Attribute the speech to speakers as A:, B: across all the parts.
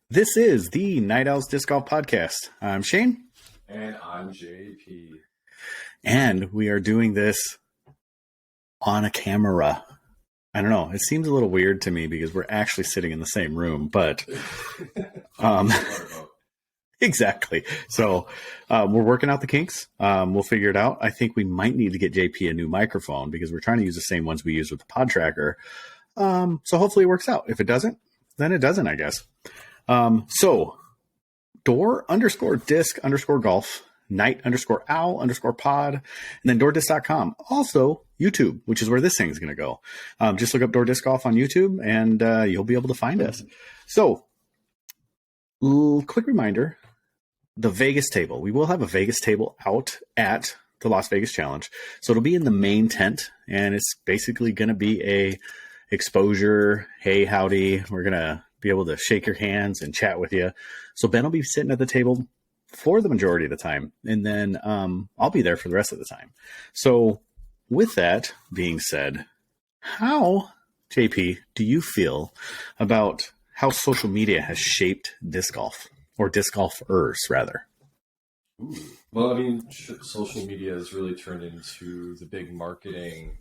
A: This is the Night Owls Disc Golf Podcast. I'm Shane.
B: And I'm JP.
A: And we are doing this on a camera. I don't know. It seems a little weird to me because we're actually sitting in the same room, but exactly. So we're working out the kinks. We'll figure it out. I think we might need to get JP a new microphone because we're trying to use the same ones we use with the pod tracker. So hopefully it works out. If it doesn't, then it doesn't, I guess. So door_disc_golf, night_owl_pod, and then doordisc.com. Also YouTube, which is where this thing's going to go. Just look up Door Disc Golf on YouTube and you'll be able to find us. So quick reminder, the Vegas table. We will have a Vegas table out at the Las Vegas Challenge. So it'll be in the main tent and it's basically going to be a exposure. Hey, howdy. We're going to be able to shake your hands and chat with you. So Ben will be sitting at the table for the majority of the time. And then I'll be there for the rest of the time. So with that being said, how, JP, do you feel about how social media has shaped disc golf, or disc golfers rather?
B: Ooh. Well, I mean, social media has really turned into the big marketing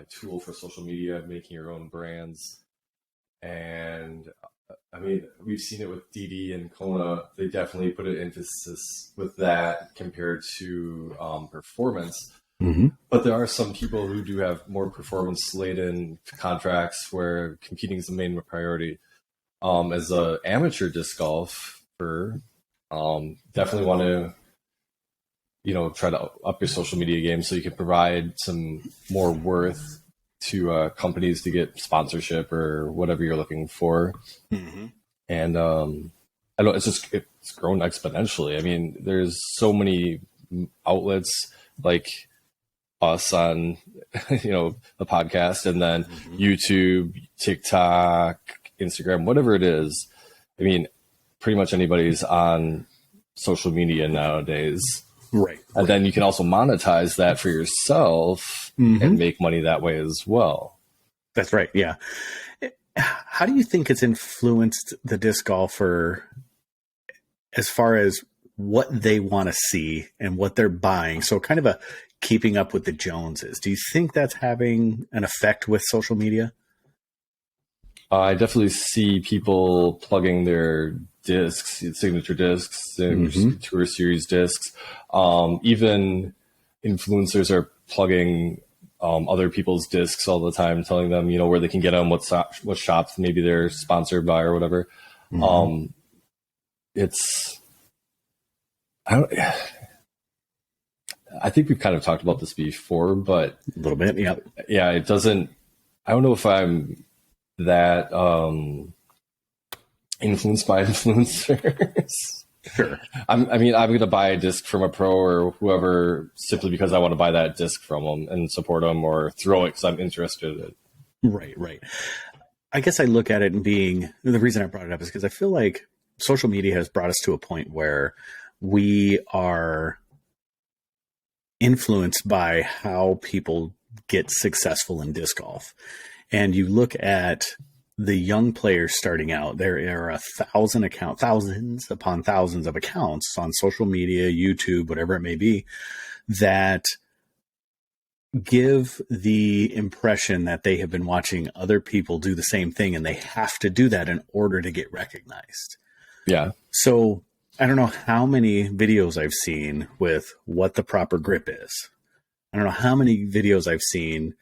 B: tool for social media, making your own brands. And I mean, we've seen it with DD and Kona. They definitely put an emphasis with that compared to performance.
A: Mm-hmm.
B: But there are some people who do have more performance-laden contracts where competing is the main priority. As an amateur disc golfer, definitely want to, try to up your social media game so you can provide some more worth to companies to get sponsorship or whatever you're looking for.
A: Mm-hmm.
B: And I don't. It's grown exponentially. I mean, there's so many outlets like us on, the podcast, and then YouTube, TikTok, Instagram, whatever it is. I mean, pretty much anybody's on social media nowadays.
A: Right.
B: And then you can also monetize that for yourself and make money that way as well.
A: That's right. Yeah. How do you think it's influenced the disc golfer as far as what they want to see and what they're buying? So kind of a keeping up with the Joneses. Do you think that's having an effect with social media?
B: I definitely see people plugging their discs, signature discs, tour series discs. Even influencers are plugging other people's discs all the time, telling them, where they can get them, what shops maybe they're sponsored by or whatever. I think we've kind of talked about this before, but
A: A little bit, yeah.
B: Yeah, it doesn't. I don't know if I'm that influenced by influencers.
A: Sure.
B: I'm going to buy a disc from a pro or whoever simply because I want to buy that disc from them and support them or throw it because I'm interested in it.
A: Right. I guess I look at it and the reason I brought it up is because I feel like social media has brought us to a point where we are influenced by how people get successful in disc golf. And you look at the young players starting out, there are thousands upon thousands of accounts on social media, YouTube, whatever it may be, that give the impression that they have been watching other people do the same thing and they have to do that in order to get recognized.
B: Yeah.
A: So I don't know how many videos I've seen with what the proper grip is. I don't know how many videos I've seen.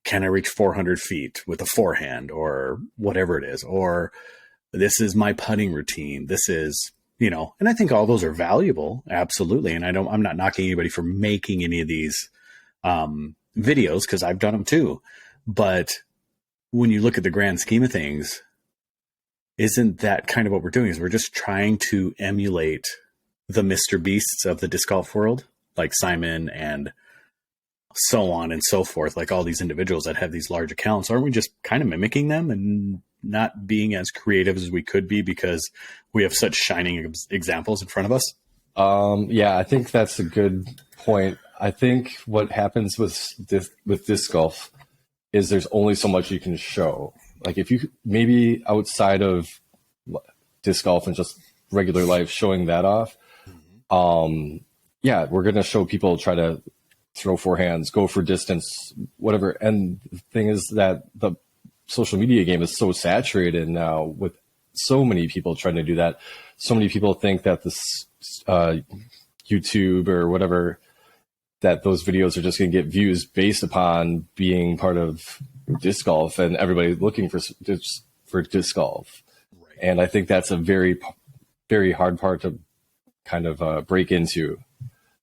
A: Can I reach 400 feet with a forehand or whatever it is? Or this is my putting routine. This is, and I think all those are valuable. Absolutely. And I'm not knocking anybody for making any of these videos because I've done them too. But when you look at the grand scheme of things, isn't that kind of what we're doing? Is we're just trying to emulate the Mr. Beasts of the disc golf world, like Simon and so on and so forth, like all these individuals that have these large accounts. Aren't we just kind of mimicking them and not being as creative as we could be because we have such shining examples in front of us?
B: Yeah, I think that's a good point. I think what happens with disc golf is there's only so much you can show. Like if you maybe outside of disc golf and just regular life, showing that off. Yeah, we're going to show people try to throw forehands, go for distance, whatever. And the thing is that the social media game is so saturated now with so many people trying to do that. So many people think that this YouTube or whatever, that those videos are just going to get views based upon being part of disc golf and everybody looking for disc golf. Right. And I think that's a very, very hard part to kind of break into.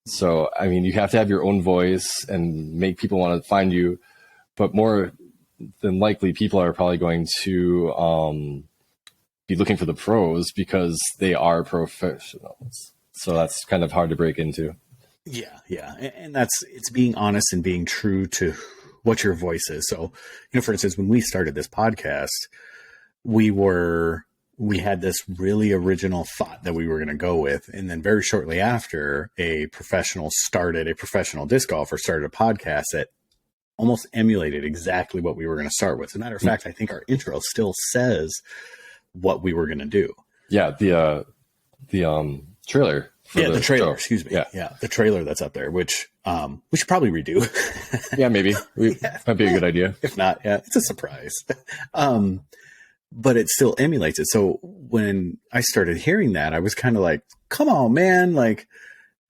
B: So, I mean, you have to have your own voice and make people want to find you, but more than likely people are probably going to be looking for the pros because they are professionals. So that's kind of hard to break into.
A: Yeah. And it's being honest and being true to what your voice is. So, for instance, when we started this podcast, we had this really original thought that we were going to go with. And then very shortly after, a professional disc golfer started a podcast that almost emulated exactly what we were going to start with. As a matter of fact, I think our intro still says what we were going to do.
B: Yeah. The trailer.
A: The trailer, show. Excuse me. Yeah. The trailer that's up there, which we should probably redo.
B: Yeah, maybe. Might be a good idea.
A: If not, yeah, it's a surprise. But it still emulates it. So when I started hearing that, I was kind of like, come on, man. Like,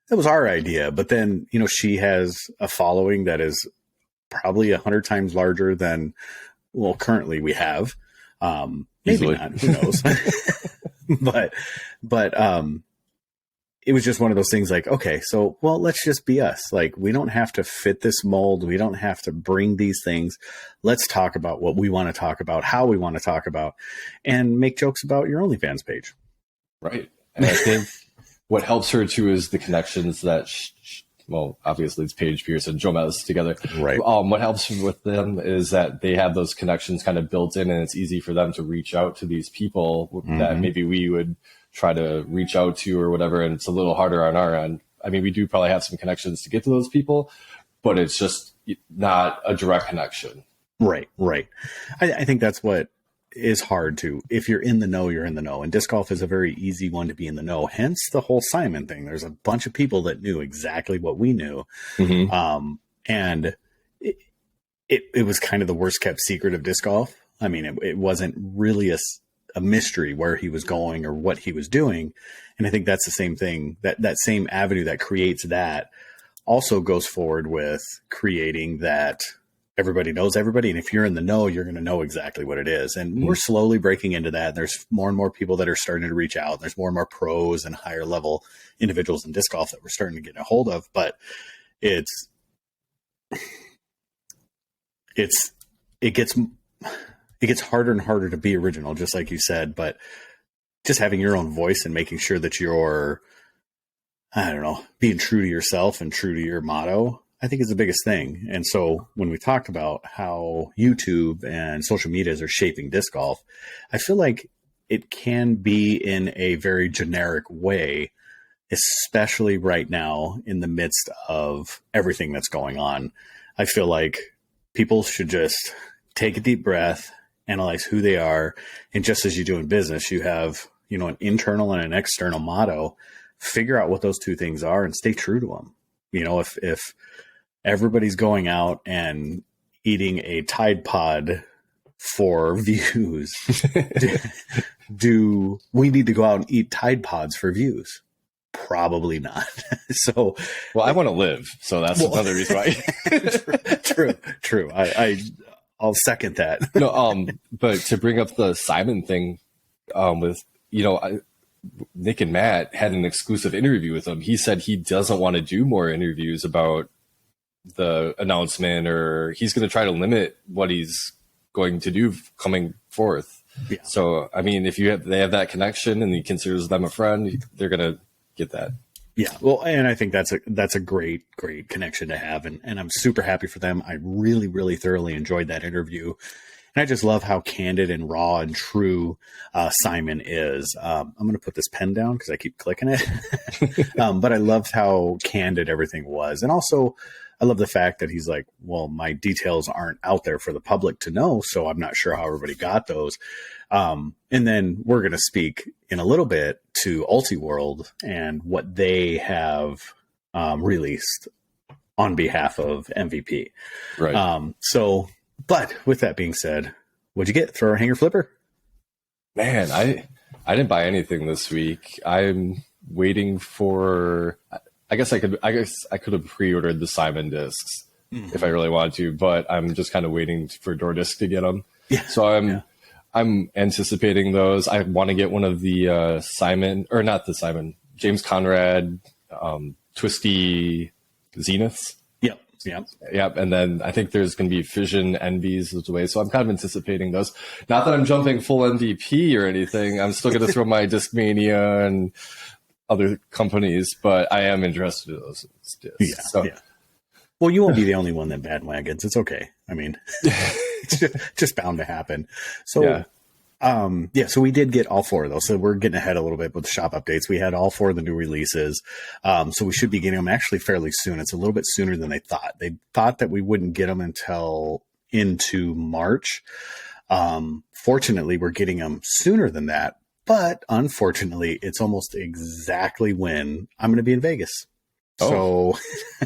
A: that was our idea. But then, she has a following that is probably 100 times larger than, currently we have. Maybe
B: Easily.
A: Not. Who knows? but it was just one of those things like, okay, so, let's just be us. Like, we don't have to fit this mold. We don't have to bring these things. Let's talk about what we want to talk about, how we want to talk about, and make jokes about your OnlyFans page.
B: Right. And I think what helps her too is the connections that, obviously it's Paige Pierce and Joe Mez together.
A: Right.
B: What helps with them is that they have those connections kind of built in, and it's easy for them to reach out to these people that maybe we would try to reach out to or whatever. And it's a little harder on our end. I mean, we do probably have some connections to get to those people, but it's just not a direct connection.
A: Right. I think that's what is hard to, if you're in the know, you're in the know. And disc golf is a very easy one to be in the know. Hence the whole Simon thing. There's a bunch of people that knew exactly what we knew. And it was kind of the worst kept secret of disc golf. I mean, it wasn't really a mystery where he was going or what he was doing. And I think that's the same thing, that same avenue that creates that also goes forward with creating that everybody knows everybody. And if you're in the know, you're going to know exactly what it is. And we're slowly breaking into that. There's more and more people that are starting to reach out. There's more and more pros and higher level individuals in disc golf that we're starting to get a hold of, but it gets harder and harder to be original, just like you said, but just having your own voice and making sure that you're, being true to yourself and true to your motto, I think is the biggest thing. And so when we talked about how YouTube and social medias are shaping disc golf, I feel like it can be in a very generic way, especially right now in the midst of everything that's going on. I feel like people should just take a deep breath, analyze who they are. And just as you do in business, you have, an internal and an external motto, figure out what those two things are and stay true to them. If everybody's going out and eating a Tide Pod for views, do we need to go out and eat Tide Pods for views? Probably not. So,
B: I want to live. So that's another reason why.
A: True. I'll second that.
B: No, but to bring up the Simon thing, with Nick and Matt had an exclusive interview with him. He said he doesn't want to do more interviews about the announcement, or he's going to try to limit what he's going to do coming forth. Yeah. So, I mean, if they have that connection and he considers them a friend, they're going to get that.
A: Yeah. Well, and I think that's a great connection to have. And I'm super happy for them. I really, really thoroughly enjoyed that interview. And I just love how candid and raw and true Simon is. I'm going to put this pen down because I keep clicking it. But I loved how candid everything was. And also I love the fact that he's like, well, my details aren't out there for the public to know, so I'm not sure how everybody got those. And then we're going to speak in a little bit to Ultiworld and what they have released on behalf of MVP.
B: Right.
A: But with that being said, what'd you get for a hanger flipper?
B: Man, I didn't buy anything this week. I'm waiting for. I guess I could have pre-ordered the Simon discs if I really wanted to, but I'm just kind of waiting for DoorDisc to get them.
A: Yeah.
B: So I'm anticipating those. I want to get one of the James Conrad twisty Zeniths. Yep. And then I think there's going to be Fission Envies as well. So I'm kind of anticipating those. Not that I'm jumping full MVP or anything. I'm still going to throw my Discmania and other companies, but I am interested in those discs.
A: Yeah. Well, you won't be the only one that bandwagons. It's okay. I mean, it's just bound to happen. So, so we did get all 4 of those. So we're getting ahead a little bit with the shop updates. We had all 4 of the new releases. So we should be getting them actually fairly soon. It's a little bit sooner than they thought. They thought that we wouldn't get them until into March. Fortunately, we're getting them sooner than that. But unfortunately, it's almost exactly when I'm going to be in Vegas.
B: Oh.
A: So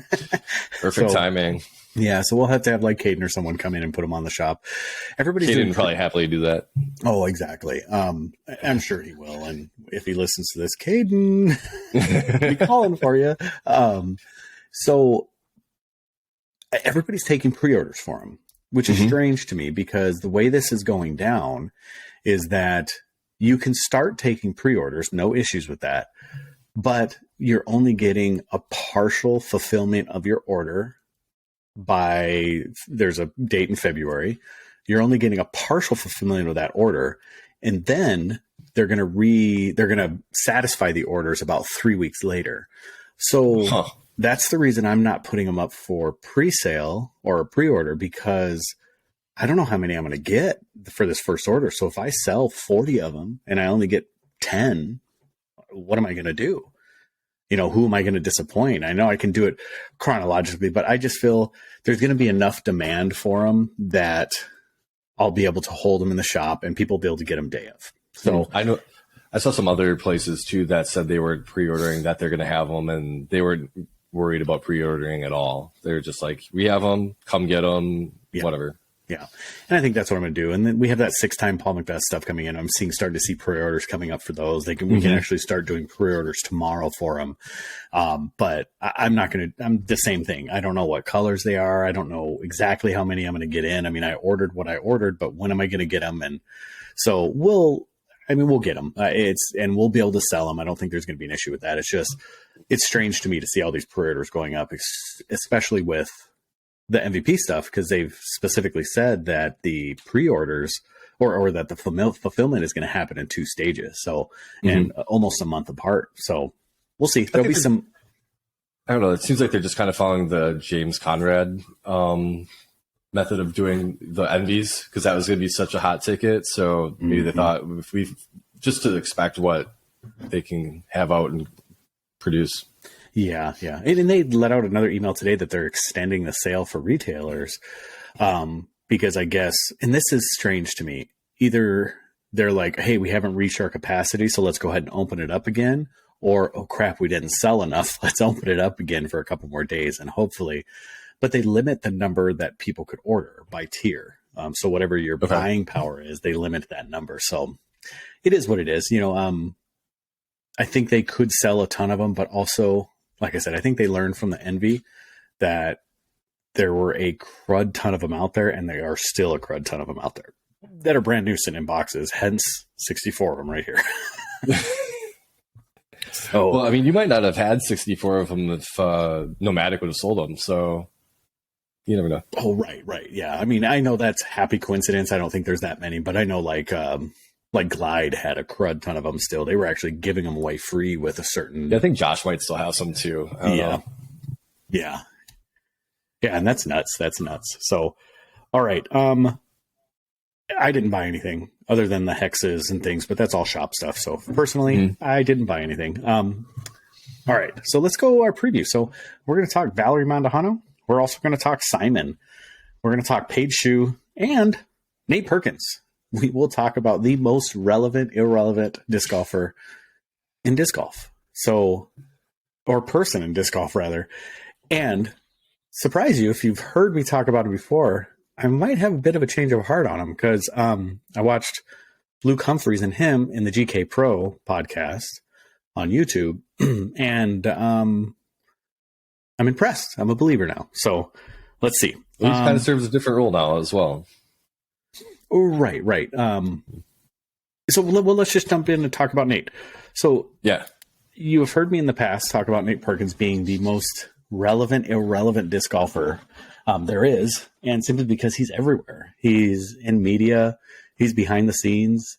B: perfect timing.
A: Yeah, so we'll have to have like Caden or someone come in and put them on the shop. Everybody's
B: Caden probably happily do that.
A: Oh, exactly. I'm sure he will. And if he listens to this, Caden, I'll be calling for you. So everybody's taking pre-orders for him, which is strange to me because the way this is going down is that you can start taking pre-orders, no issues with that, but you're only getting a partial fulfillment of your order there's a date in February. You're only getting a partial fulfillment of that order. And then they're going to satisfy the orders about 3 weeks later. So that's the reason I'm not putting them up for pre-sale or pre-order, because I don't know how many I'm going to get for this first order. So if I sell 40 of them and I only get 10, what am I going to do? Who am I going to disappoint? I know I can do it chronologically, but I just feel there's going to be enough demand for them that I'll be able to hold them in the shop and people will be able to get them day of. So
B: I know I saw some other places too that said they were pre-ordering that they're going to have them, and they weren't worried about pre-ordering at all. They're just like, we have them, come get them, whatever.
A: Yeah. And I think that's what I'm going to do. And then we have that 6-time Paul Macbeth stuff coming in. I'm starting to see pre-orders coming up for those. We can actually start doing pre-orders tomorrow for them. But I'm not going to, I'm the same thing. I don't know what colors they are. I don't know exactly how many I'm going to get in. I mean, I ordered what I ordered, but when am I going to get them? And so we'll get them. And we'll be able to sell them. I don't think there's going to be an issue with that. It's strange to me to see all these pre-orders going up, especially with the MVP stuff, because they've specifically said that the pre-orders or that the fulfillment is going to happen in 2 stages. So, and almost a month apart. So we'll see. There'll be some,
B: I don't know. It seems like they're just kind of following the James Conrad method of doing the envies, because that was going to be such a hot ticket. So maybe they thought, if we just to expect what they can have out and produce.
A: Yeah. And they let out another email today that they're extending the sale for retailers, because I guess, and this is strange to me, either they're like, hey, we haven't reached our capacity, so let's go ahead and open it up again, or, oh crap, we didn't sell enough, let's open it up again for a couple more days, and hopefully, but they limit the number that people could order by tier. So whatever your buying power is, they limit that number. So it is what it is. I think they could sell a ton of them, but also, like I said, I think they learned from the Envy that there were a crud ton of them out there, and there are still a crud ton of them out there that are brand new sitting in boxes, hence 64 of them right here. So,
B: well, I mean, you might not have had 64 of them if Nomadic would have sold them, so you never know.
A: Oh, right. Yeah. I mean, I know that's happy coincidence. I don't think there's that many, but I know like Glide had a crud ton of them still. They were actually giving them away free with a certain...
B: Yeah, I think Josh might still have some too. I don't know.
A: Yeah. And that's nuts. So, all right. I didn't buy anything other than the hexes and things, but that's all shop stuff. So personally, I didn't buy anything. All right. So let's go our preview. So we're going to talk Valerie Mondahano. we're also going to talk Simon. We're going to talk Paige Shue and Nate Perkins. We will talk about the most relevant, irrelevant disc golfer in disc golf. So, or person in disc golf, rather. And surprise you, if you've heard me talk about him before, I might have a bit of a change of heart on him because I watched Luke Humphreys and him in the GK Pro podcast on YouTube, and I'm impressed. I'm a believer now. So let's see.
B: Well, he kind of serves a different role now as well.
A: Right. So let's just jump in and talk about Nate. So
B: yeah,
A: you have heard me in the past talk about Nate Perkins being the most relevant, irrelevant disc golfer there is, and simply because he's everywhere. He's in media. He's behind the scenes.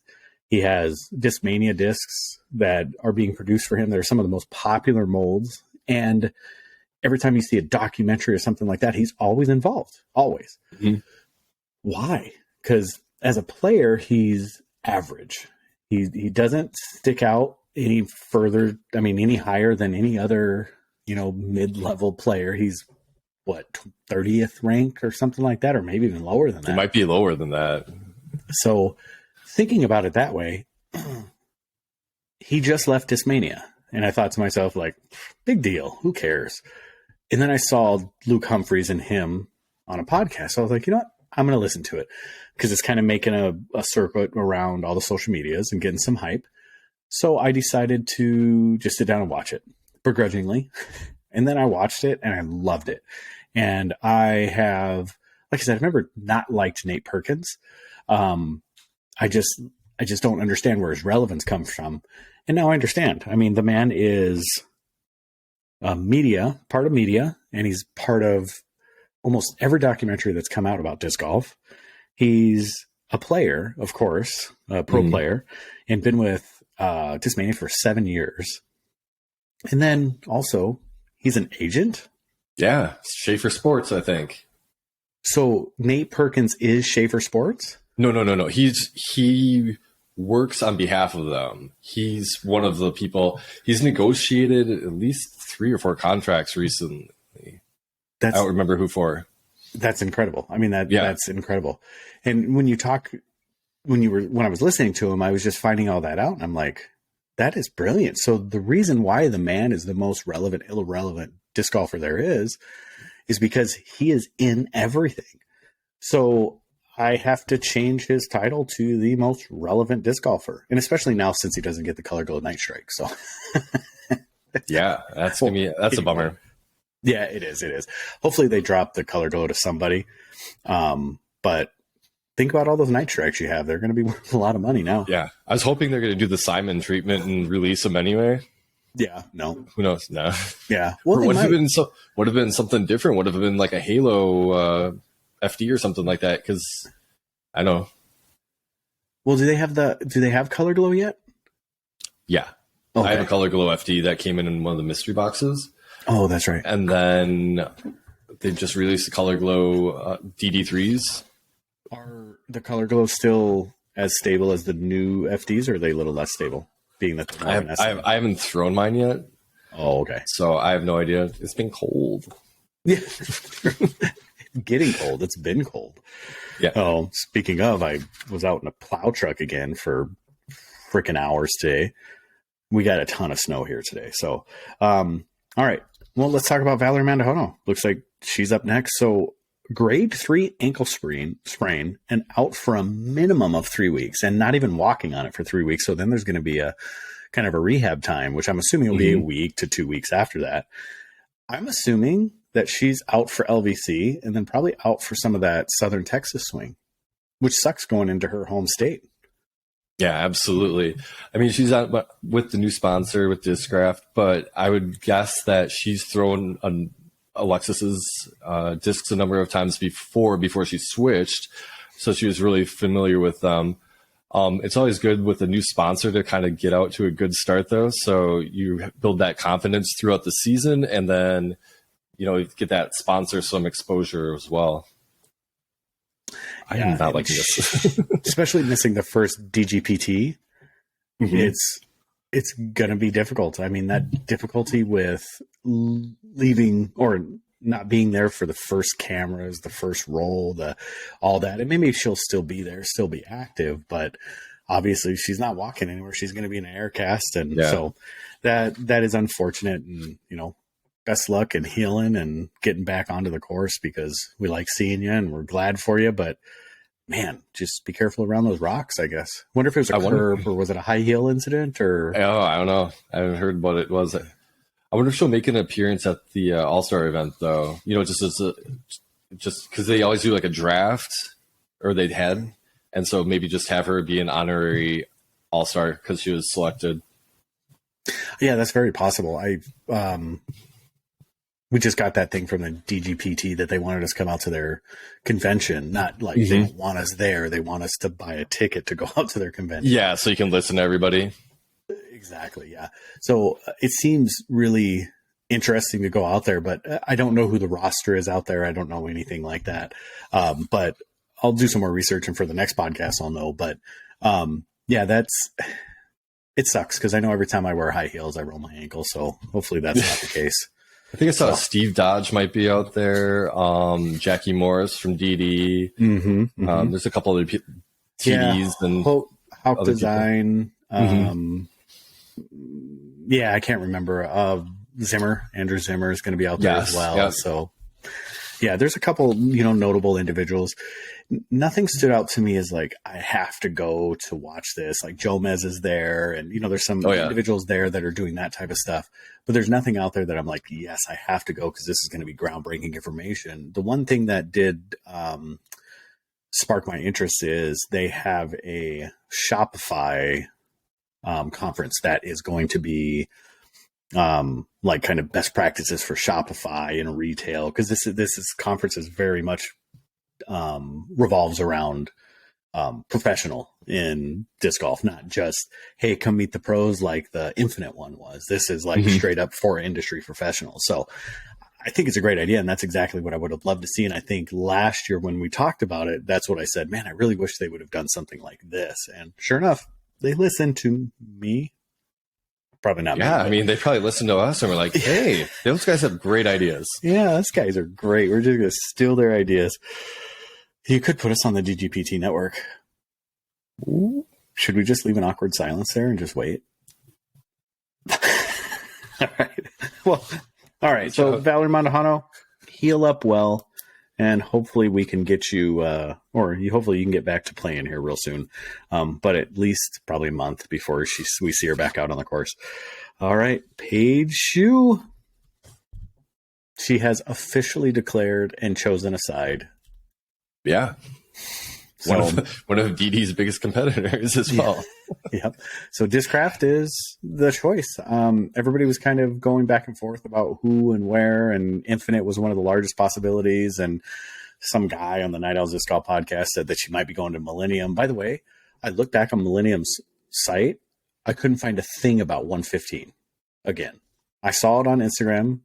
A: He has Discmania discs that are being produced for him. They're some of the most popular molds. And every time you see a documentary or something like that, he's always involved. Always. Mm-hmm. Why? Because as a player, he's average. He doesn't stick out any further, any higher than any other, mid-level player. He's, 30th rank or something like that, or maybe even lower than that.
B: It might be lower than that.
A: So thinking about it that way, he just left Discmania. And I thought to myself, big deal. Who cares? And then I saw Luke Humphreys and him on a podcast. So I was like, you know what? I'm going to listen to it because it's kind of making a circuit around all the social medias and getting some hype. So I decided to just sit down and watch it begrudgingly. And then I watched it and I loved it. And I have, like I said, I've never not liked Nate Perkins. I just don't understand where his relevance comes from. And now I understand. The man is part of media, and he's part of almost every documentary that's come out about disc golf. He's a player, of course, a pro player, and been with Discmania for 7 years. And then also, he's an agent.
B: Yeah, Schaefer Sports, I think.
A: So Nate Perkins is Schaefer Sports?
B: No. He works on behalf of them. He's one of the people. He's negotiated at least 3 or 4 contracts recently. I don't remember who for.
A: That's incredible. That's incredible. And when I was listening to him, I was just finding all that out, and I'm like, that is brilliant. So the reason why the man is the most relevant, irrelevant disc golfer there is because he is in everything. So I have to change his title to the most relevant disc golfer. And especially now since he doesn't get the Color Glow Night Strike. So
B: yeah, that's a bummer.
A: Yeah, it is. Hopefully they drop the Color Glow to somebody. But think about all those night strikes you have. They're going to be worth a lot of money now.
B: Yeah. I was hoping they're going to do the Simon treatment and release them anyway.
A: Yeah, no.
B: Who knows? No.
A: Yeah.
B: Well, would have been something different. Would have been like a Halo FD or something like that. Because I know.
A: Well, do they have Color Glow yet?
B: Yeah.
A: Okay.
B: I have a Color Glow FD that came in one of the mystery boxes.
A: Oh, that's right.
B: And then they just released the Color Glow DD3s.
A: Are the Color Glow still as stable as the new FDs, or are they a little less stable? Being that
B: I haven't thrown mine yet.
A: Oh, okay.
B: So I have no idea. It's been cold.
A: Yeah. Getting cold. It's been cold.
B: Yeah.
A: Oh, speaking of, I was out in a plow truck again for freaking hours today. We got a ton of snow here today. So, all right. Well, let's talk about Valerie Mandajono. Looks like she's up next. So grade 3 ankle sprain and out for a minimum of 3 weeks and not even walking on it for 3 weeks. So then there's going to be a kind of a rehab time, which I'm assuming will be a week to 2 weeks after that. I'm assuming that she's out for LVC and then probably out for some of that Southern Texas swing, which sucks going into her home state.
B: Yeah, absolutely. She's out with the new sponsor with Discraft, but I would guess that she's thrown Alexis's discs a number of times before she switched, so she was really familiar with them. It's always good with a new sponsor to kind of get out to a good start, though, so you build that confidence throughout the season, and then get that sponsor some exposure as well. I'm not liking this,
A: especially missing the first DGPT. Mm-hmm. It's going to be difficult. That difficulty with leaving or not being there for the first cameras, the first roll, all that. And maybe she'll still be there, still be active, but obviously she's not walking anywhere. She's going to be in an air cast. And so that is unfortunate. And, best luck in healing and getting back onto the course, because we like seeing you and we're glad for you. But man, just be careful around those rocks, I guess. Wonder if it was a curb or was it a high heel incident or?
B: Oh, I don't know. I haven't heard what it was. I wonder if she'll make an appearance at the All-Star event, though. Just because they always do like a draft, or they'd head, and so maybe just have her be an honorary All-Star because she was selected.
A: Yeah, that's very possible. We just got that thing from the DGPT that they wanted us to come out to their convention. Not like they don't want us there; they want us to buy a ticket to go out to their convention.
B: Yeah, so you can listen to everybody.
A: Exactly. Yeah. So it seems really interesting to go out there, but I don't know who the roster is out there. I don't know anything like that. But I'll do some more research, and for the next podcast, I'll know. But it sucks because I know every time I wear high heels, I roll my ankle. So hopefully that's not the case.
B: I think I saw Steve Dodge might be out there. Jackie Morris from DD. There's a couple other TDs and
A: Hawk Design. Yeah, I can't remember. Andrew Zimmer is going to be out there as well. Yeah. So, yeah, there's a couple, notable individuals. Nothing stood out to me as like, I have to go to watch this. Like Jomez is there, and there's some individuals there that are doing that type of stuff. But there's nothing out there that I'm like, yes, I have to go because this is going to be groundbreaking information. The one thing that did spark my interest is they have a Shopify conference that is going to be like kind of best practices for Shopify and retail, because this conference is very much revolves around professional in disc golf, not just, hey, come meet the pros like the Infinite one was. This is like straight up for industry professionals. So I think it's a great idea, and that's exactly what I would have loved to see. And I think last year when we talked about it, that's what I said, man, I really wish they would have done something like this. And sure enough, they listened to me. Probably not.
B: Yeah, I mean, they probably listened to us and were like, hey, those guys have great ideas.
A: Yeah, those guys are great. We're just going to steal their ideas. You could put us on the DGPT network. Ooh. Should we just leave an awkward silence there and just wait? All right. Well, all right. So, Valerie Mondahano, heal up well. And hopefully we can get you, hopefully you can get back to playing here real soon. But at least probably a month before we see her back out on the course. All right, Paige Shue. She has officially declared and chosen a side.
B: Yeah. So, one of DD's biggest competitors as well.
A: Yep. So Discraft is the choice. Everybody was kind of going back and forth about who and where, and Infinite was one of the largest possibilities. And some guy on the Night Owls Disc Golf podcast said that she might be going to Millennium. By the way, I looked back on Millennium's site. I couldn't find a thing about 115 again. I saw it on Instagram,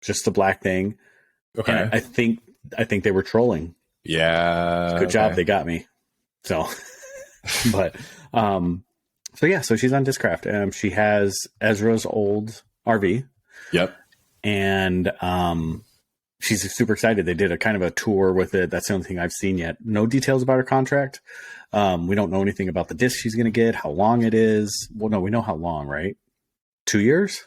A: just a black thing. Okay. And I think they were trolling.
B: Yeah.
A: Good job. They got me. So, but, so she's on Discraft. She has Ezra's old RV.
B: Yep.
A: And, she's super excited. They did a kind of a tour with it. That's the only thing I've seen yet. No details about her contract. We don't know anything about the disc she's going to get, how long it is. Well, no, we know how long, right? 2 years?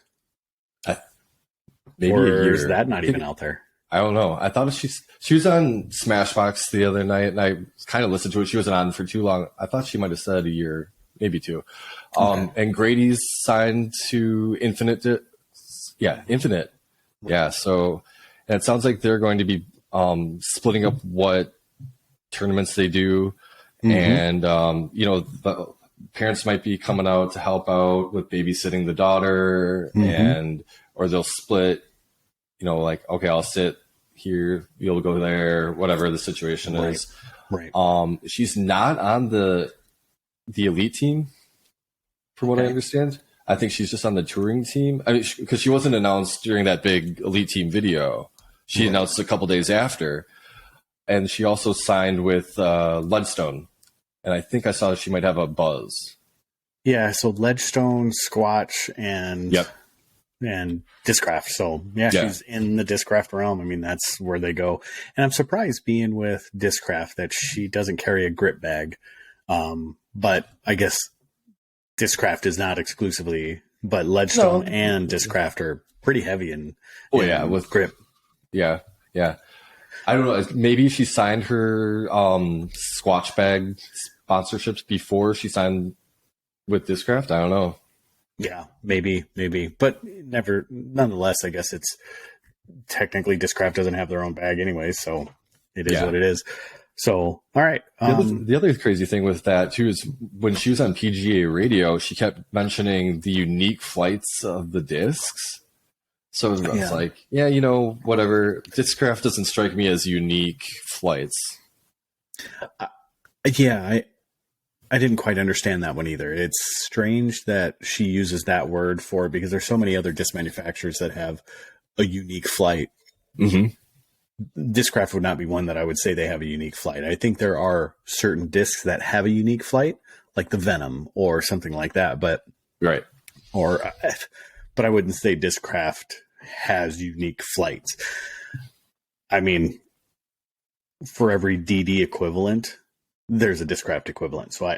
B: Maybe
A: or
B: a year.
A: Is that not even out there?
B: I don't know. I thought she was on Smashbox the other night, and I kind of listened to it. She wasn't on for too long. I thought she might have said a year, maybe two. Okay. And Grady's signed to Infinite. Infinite. Yeah. So, and it sounds like they're going to be splitting up what tournaments they do, and the parents might be coming out to help out with babysitting the daughter, or they'll split. Like, okay, I'll sit here, you'll go there, whatever the situation is.
A: Right.
B: She's not on the elite team, from what I understand. I think she's just on the touring team. I mean, because she wasn't announced during that big elite team video. She announced a couple days after. And she also signed with Ledgestone. And I think I saw she might have a buzz.
A: Yeah, so Ledgestone, Squatch, and...
B: Yep.
A: and Discraft. So yeah, she's in the Discraft realm. I mean, that's where they go. And I'm surprised being with Discraft that she doesn't carry a grip bag. But I guess Discraft is not exclusively, but Ledgestone and Discraft are pretty heavy in
B: with
A: grip.
B: Yeah. I don't know. Maybe she signed her Squatch bag sponsorships before she signed with Discraft. I don't know.
A: Yeah, maybe, but nonetheless, I guess it's technically Discraft doesn't have their own bag anyway, so it is what it is. So, all right.
B: The other crazy thing with that too is when she was on PGA radio, she kept mentioning the unique flights of the discs. So I was like, whatever. Discraft doesn't strike me as unique flights.
A: I didn't quite understand that one either. It's strange that she uses that word for it because there's so many other disc manufacturers that have a unique flight.
B: Mm-hmm.
A: Discraft would not be one that I would say they have a unique flight. I think there are certain discs that have a unique flight, like the Venom or something like that. But I wouldn't say Discraft has unique flights. I mean, for every DD equivalent, there's a Discraft equivalent. So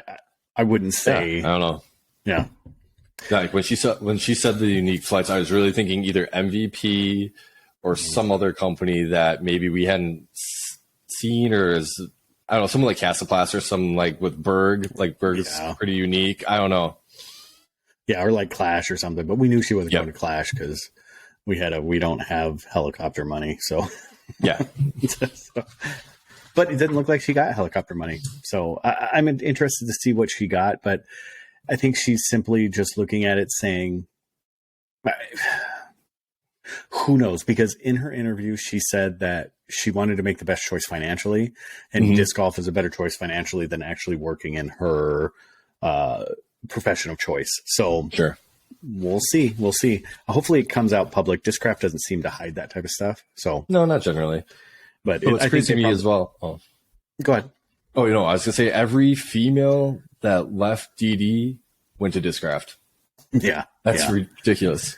A: I wouldn't say.
B: I don't know.
A: Yeah.
B: Like when she said the unique flights, I was really thinking either MVP or some other company that maybe we hadn't seen, or is, I don't know, someone like Casaplast or something like with Berg. Like Berg is pretty unique. I don't know.
A: Yeah, or like Clash or something. But we knew she wasn't going to Clash because we don't have helicopter money. So
B: yeah.
A: But it didn't look like she got helicopter money. So I'm interested to see what she got. But I think she's simply just looking at it saying, who knows? Because in her interview, she said that she wanted to make the best choice financially, and disc golf is a better choice financially than actually working in her profession of choice. So
B: sure.
A: We'll see. Hopefully it comes out public. Discraft doesn't seem to hide that type of stuff. So
B: no, not generally. But it's crazy to me as well. Oh,
A: go ahead.
B: Oh, I was gonna say every female that left DD went to Discraft.
A: Yeah,
B: that's ridiculous.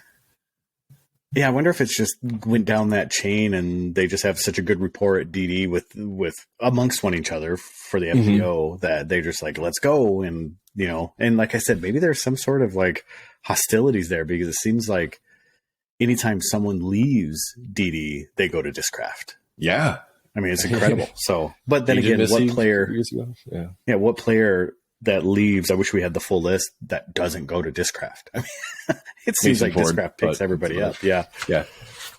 A: Yeah, I wonder if it's just went down that chain and they just have such a good rapport at DD with amongst one each other for the FPO that they're just like, let's go. And, and like I said, maybe there's some sort of like hostilities there because it seems like anytime someone leaves DD, they go to Discraft.
B: Yeah.
A: I mean, it's incredible. So, but then again, what player that leaves, I wish we had the full list, that doesn't go to Discraft. I mean, it seems like Discraft picks everybody up. Yeah.
B: Yeah.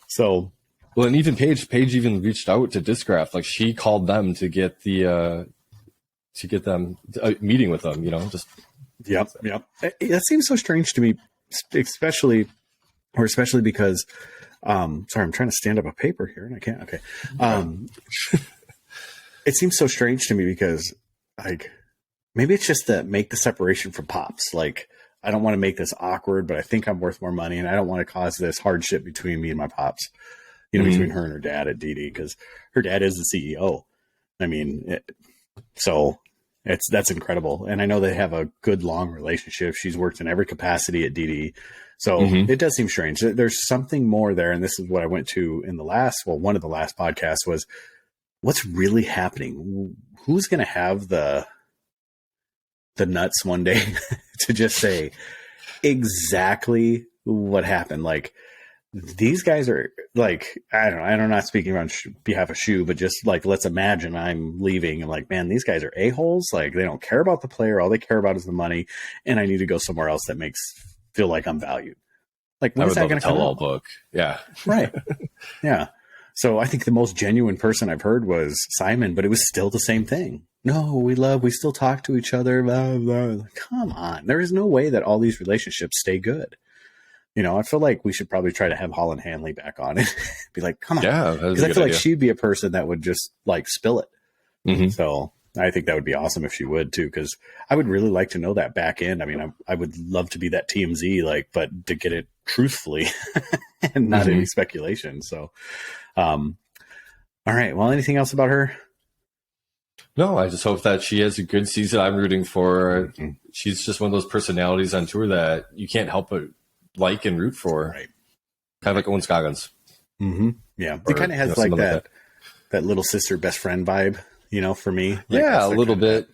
A: So,
B: well, and even Paige even reached out to Discraft. Like she called them to get them a meeting with them, just.
A: Yep. That seems so strange to me, especially because, sorry, I'm trying to stand up a paper here and I can't. Okay. It seems so strange to me because like, maybe it's just to make the separation from Pops. Like, I don't want to make this awkward, but I think I'm worth more money, and I don't want to cause this hardship between me and my Pops, between her and her dad at DD, because her dad is the CEO. I mean, that's incredible. And I know they have a good, long relationship. She's worked in every capacity at DD. So it does seem strange. There's something more there, and this is what I went to in one of the last podcasts was, what's really happening? Who's going to have the nuts one day to just say exactly what happened. Like these guys are like, I don't know. I'm not speaking on behalf of Shue, but just like, let's imagine I'm leaving and like, man, these guys are a-holes. Like they don't care about the player. All they care about is the money. And I need to go somewhere else that makes feel like I'm valued. Like, when is that going to come out?
B: Book. Yeah.
A: Right. Yeah. So I think the most genuine person I've heard was Simon, but it was still the same thing. No, we still talk to each other. Blah, blah. Come on. There is no way that all these relationships stay good. I feel like we should probably try to have Holland Hanley back on it. Be like, come on.
B: Yeah.
A: Because I feel like she'd be a person that would just like spill it. So I think that would be awesome if she would too, because I would really like to know that back end. I mean, I would love to be that TMZ, but to get it truthfully and not any speculation. So, all right. Well, anything else about her?
B: No, I just hope that she has a good season. I'm rooting for her. She's just one of those personalities on tour that you can't help but like and root for.
A: Right.
B: Kind of like Owen Scoggins.
A: Mm-hmm. Yeah, it
B: Or,
A: kind of has like that little sister best friend vibe, for me. Like,
B: yeah, a little bit.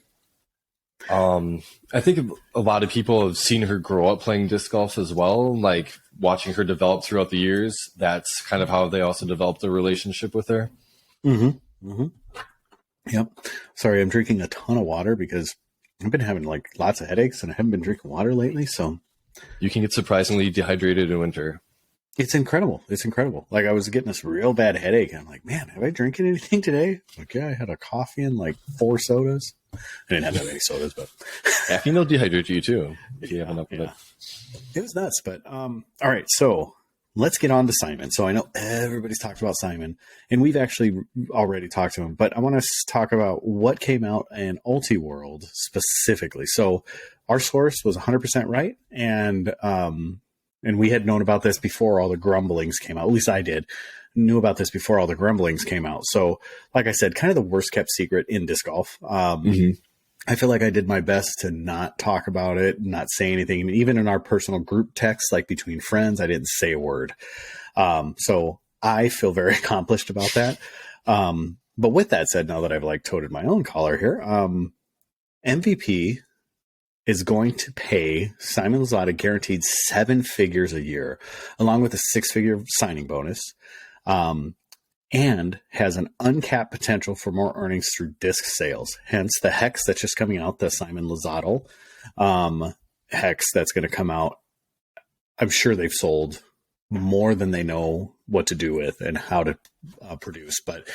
B: I think a lot of people have seen her grow up playing disc golf as well, like watching her develop throughout the years. That's kind of how they also developed a relationship with her.
A: Mm-hmm. Mm-hmm. Yep. Sorry, I'm drinking a ton of water because I've been having like lots of headaches and I haven't been drinking water lately. So
B: you can get surprisingly dehydrated in winter.
A: It's incredible. It's incredible. Like I was getting this real bad headache. And I'm like, man, have I drinking anything today? Like, yeah, I had a coffee and like 4 sodas. I didn't have that many sodas, but
B: caffeine will dehydrate you too if you have enough of it.
A: It was nuts. But all right, so let's get on to Simon. So I know everybody's talked about Simon, and we've actually already talked to him. But I want to talk about what came out in Ultiworld specifically. So our source was 100% right, and we had known about this before all the grumblings came out. At least I knew about this before all the grumblings came out. So, like I said, kind of the worst kept secret in disc golf. I feel like I did my best to not talk about it, not say anything. I mean, even in our personal group text, like between friends, I didn't say a word. So I feel very accomplished about that. But with that said, now that I've like toted my own collar here, MVP is going to pay Simon Lizotte a guaranteed 7 figures a year, along with a 6-figure signing bonus, and has an uncapped potential for more earnings through disc sales. Hence the Hex that's just coming out, the Simon Lizotte Hex that's going to come out. I'm sure they've sold more than they know what to do with and how to produce, but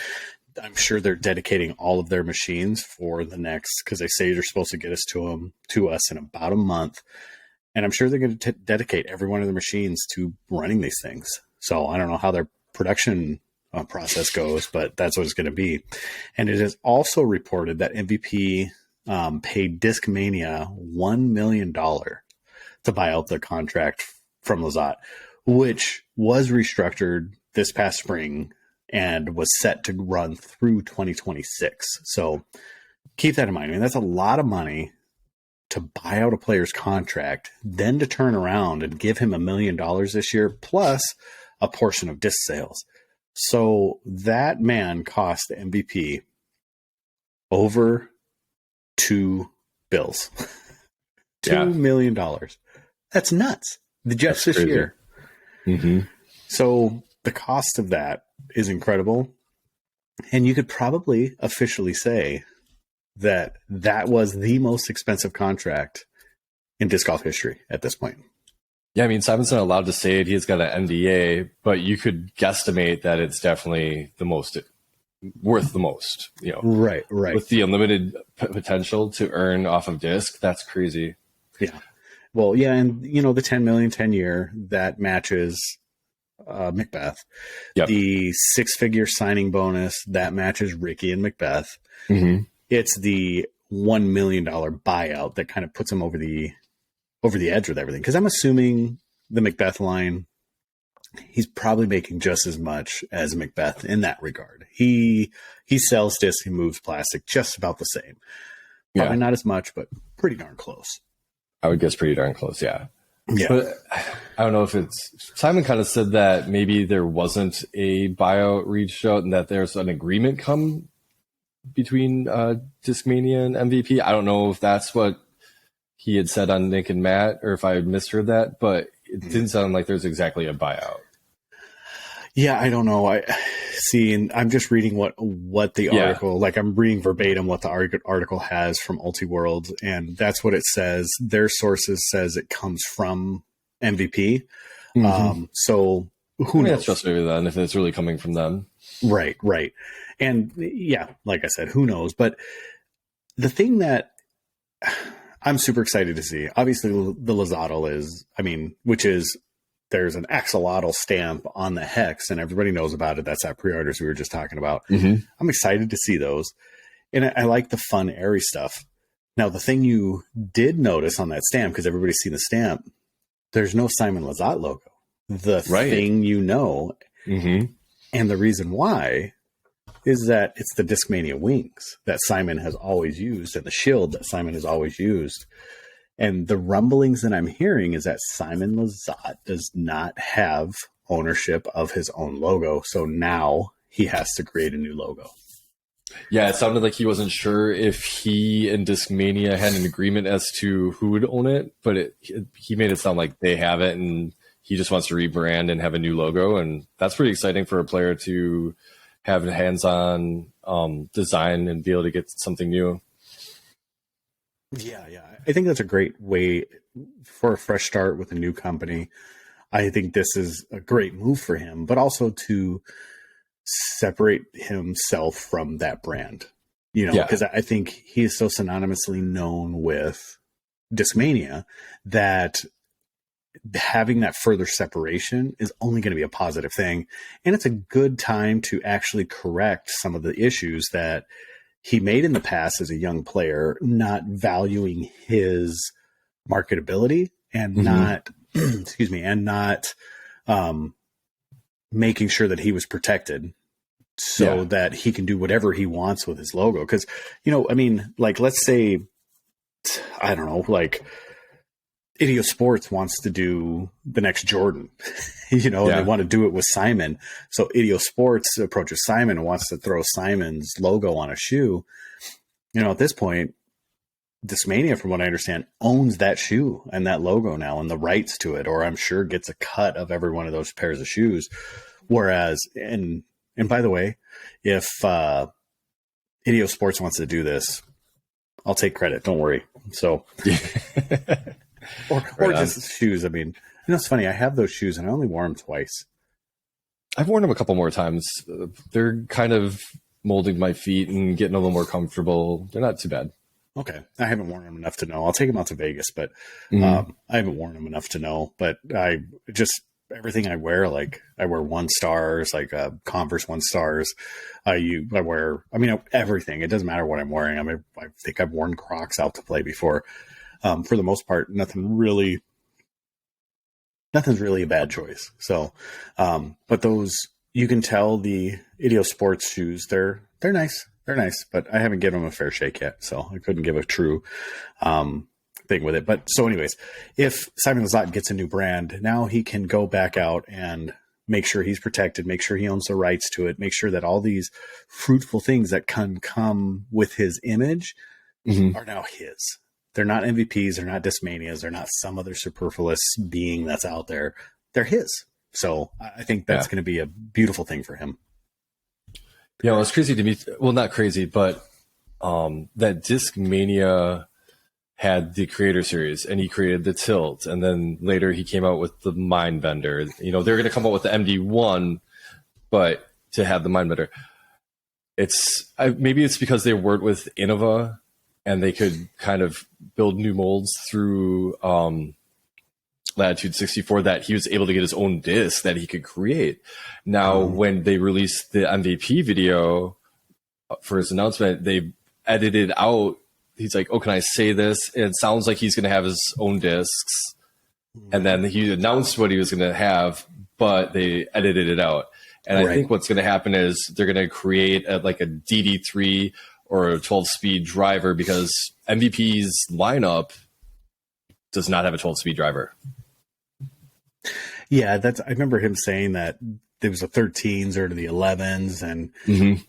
A: I'm sure they're dedicating all of their machines for the next, because they say they're supposed to get us to us in about a month. And I'm sure they're going to dedicate every one of the machines to running these things. So I don't know how their production process goes, but that's what it's going to be. And it is also reported that MVP paid Discmania $1 million to buy out the contract from Lizotte, which was restructured this past spring and was set to run through 2026. So keep that in mind. I mean, that's a lot of money to buy out a player's contract, then to turn around and give him $1 million this year, plus a portion of disc sales. So that man cost MVP over $2 bills. $2 million. That's nuts. Just this year.
B: Mm-hmm.
A: So the cost of that is incredible. And you could probably officially say that that was the most expensive contract in disc golf history at this point.
B: Yeah, I mean, Simon's not allowed to say it. He's got an NDA, but you could guesstimate that it's definitely worth the most.
A: Right.
B: With the unlimited potential to earn off of disc, that's crazy.
A: Yeah. Well, yeah, and the 10 million 10-year that matches Macbeth. Yep. The 6-figure signing bonus that matches Ricky and Macbeth.
B: Mm-hmm.
A: It's the $1 million buyout that kind of puts him over the edge with everything. Because I'm assuming the Macbeth line, he's probably making just as much as Macbeth in that regard. He sells discs, he moves plastic, just about the same. Probably not as much, but pretty darn close.
B: I would guess pretty darn close, yeah.
A: Yeah.
B: But I don't know if Simon kind of said that maybe there wasn't a buyout reached out and that there's an agreement come between Discmania and MVP. I don't know if that's what he had said on Nick and Matt, or if I misheard that, but it didn't sound like there's exactly a buyout.
A: Yeah, I don't know. I see, and I'm just reading what the article, like I'm reading verbatim what the article has from Ultiworld, and that's what it says. Their sources says it comes from MVP.
B: Mm-hmm.
A: So who knows?
B: That's trustworthy then, if it's really coming from them.
A: Right. And yeah, like I said, who knows? But the thing that I'm super excited to see, obviously the Lizotte is, which is, there's an axolotl stamp on the Hex and everybody knows about it. That's that pre-orders we were just talking about.
B: Mm-hmm.
A: I'm excited to see those. And I like the fun, airy stuff. Now, the thing you did notice on that stamp, because everybody's seen the stamp, there's no Simon Lizotte logo. The thing
B: mm-hmm.
A: And the reason why is that it's the Discmania wings that Simon has always used and the shield that Simon has always used. And the rumblings that I'm hearing is that Simon Lizotte does not have ownership of his own logo. So now he has to create a new logo.
B: Yeah, it sounded like he wasn't sure if he and Discmania had an agreement as to who would own it, but he made it sound like they have it, and he just wants to rebrand and have a new logo. And that's pretty exciting for a player to have a hands-on design and be able to get something new.
A: Yeah. I think that's a great way for a fresh start with a new company. I think this is a great move for him, but also to separate himself from that brand, because I think he is so synonymously known with Discmania that having that further separation is only going to be a positive thing. And it's a good time to actually correct some of the issues that he made in the past as a young player, not valuing his marketability and not, making sure that he was protected so that he can do whatever he wants with his logo. Because, let's say, I don't know, like Idio Sports wants to do the next Jordan, they want to do it with Simon. So Idio Sports approaches Simon and wants to throw Simon's logo on a shoe. At this point, Discmania, from what I understand, owns that shoe and that logo now and the rights to it, or I'm sure gets a cut of every one of those pairs of shoes. Whereas, and by the way, if Idio Sports wants to do this, I'll take credit. Don't worry. So, or just shoes. I mean, it's funny. I have those shoes and I only wore them twice.
B: I've worn them a couple more times. They're kind of molding my feet and getting a little more comfortable. They're not too bad.
A: Okay. I haven't worn them enough to know. I'll take them out to Vegas, but I haven't worn them enough to know. But I just, everything I wear, like I wear 1 stars, like Converse 1 stars. I wear, everything. It doesn't matter what I'm wearing. I think I've worn Crocs out to play before. For the most part, nothing's really a bad choice. So, but those, you can tell the Idio Sports shoes, they're nice. They're nice, but I haven't given them a fair shake yet. So I couldn't give a true, thing with it. But so anyways, if Simon Lizotte gets a new brand, now he can go back out and make sure he's protected, make sure he owns the rights to it, make sure that all these fruitful things that can come with his image are now his. They're not MVPs, they're not Discmanias, they're not some other superfluous being that's out there. They're his. So I think that's going to be a beautiful thing for him.
B: Yeah, it's crazy to me. Well, not crazy, but that Discmania had the Creator Series, and he created the Tilt, and then later he came out with the Mindbender. They're going to come out with the MD1, but to have the Mindbender, maybe it's because they worked with Innova, and they could kind of build new molds through Latitude 64 that he was able to get his own disc that he could create. Now, when they released the MVP video for his announcement, they edited out. He's like, "Oh, can I say this?" And it sounds like he's going to have his own discs. And then he announced what he was going to have, but they edited it out. And I think what's going to happen is they're going to create a DD3 or a 12-speed driver, because MVP's lineup does not have a 12-speed driver.
A: Yeah, I remember him saying that there was the 13s or the 11s, and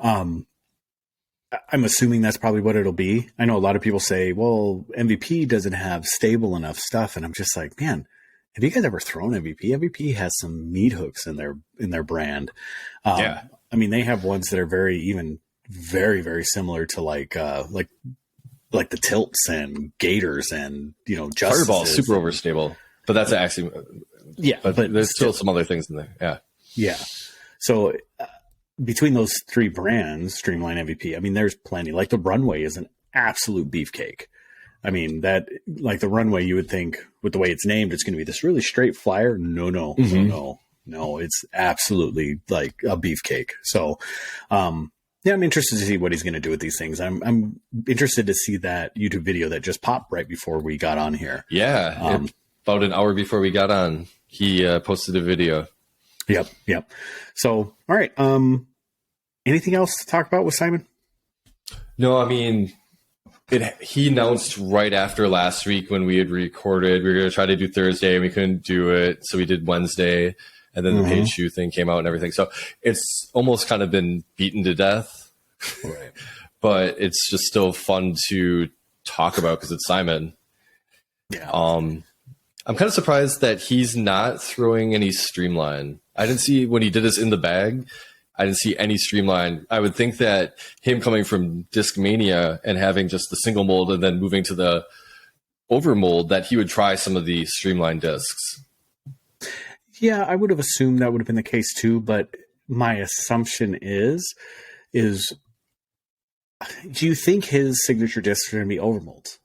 A: I'm assuming that's probably what it'll be. I know a lot of people say, well, MVP doesn't have stable enough stuff, and I'm just like, man, have you guys ever thrown MVP? MVP has some meat hooks in their brand. They have ones that are very, very similar to like the Tilts and Gators and
B: Fireball is super overstable, but that's actually but there's still some other things in there. Yeah. So between those 3 brands, Streamline, MVP, there's plenty. Like the Runway is an absolute beefcake. That, like the Runway, you would think with the way it's named, it's going to be this really straight flyer. No, it's absolutely like a beefcake. So, I'm interested to see what he's going to do with these things. I'm interested to see that YouTube video that just popped right before we got on here. Yeah. About an hour before we got on, he posted a video.
A: Yep. So, all right. Anything else to talk about with Simon?
B: No, he announced right after last week when we had recorded, we were going to try to do Thursday and we couldn't do it. So we did Wednesday. and then the Paige Shue thing came out and everything. So it's almost kind of been beaten to death,
A: Right.
B: but it's just still fun to talk about because it's Simon.
A: Yeah.
B: I'm kind of surprised that he's not throwing any streamline. I didn't see when he did his in the bag. I didn't see any streamline. I would think that him coming from Discmania and having just the single mold and then moving to the over mold, that he would try some of the streamline discs.
A: Yeah, I would have assumed that would have been the case too, but my assumption is do you think his signature discs are going to be overmolds?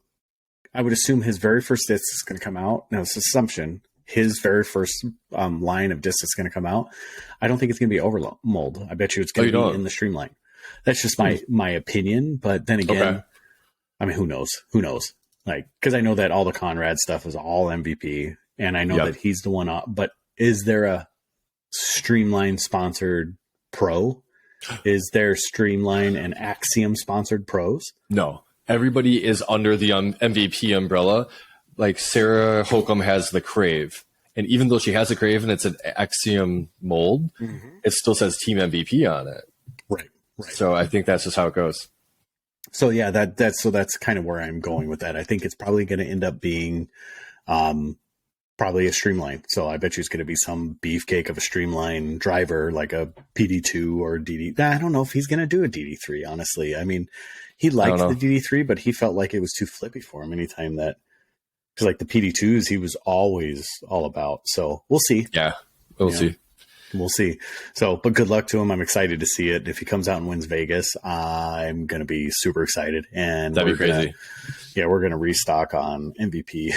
A: I would assume his very first disc is going to come out. Now, it's an assumption. His very first line of discs is going to come out. I don't think it's going to be overmold. I bet you it's going to be in the streamline. That's just my opinion. But then again, I mean, who knows? Who knows? Like, because I know that all the Conrad stuff is all MVP, and I know that he's the one. But is there a Streamline sponsored Pro? Is there Streamline and Axiom sponsored Pros?
B: No, everybody is under the MVP umbrella. Like Sarah Holcomb has the Crave, and even though she has a Crave and it's an Axiom mold, it still says Team MVP on it.
A: Right.
B: So I think that's just how it goes.
A: So yeah, that's kind of where I'm going with that. I think it's probably going to end up being probably a Streamline. So I bet you it's going to be some beefcake of a Streamline driver, like a PD2 or DD. I don't know if he's going to do a DD3, honestly. I mean, he liked the DD3, but he felt like it was too flippy for him anytime that, because like the PD2s, he was always all about. So we'll see.
B: Yeah, we'll see.
A: We'll see. So, but good luck to him. I'm excited to see it. If he comes out and wins Vegas, I'm going to be super excited. And
B: that'd be crazy.
A: We're going to restock on MVP.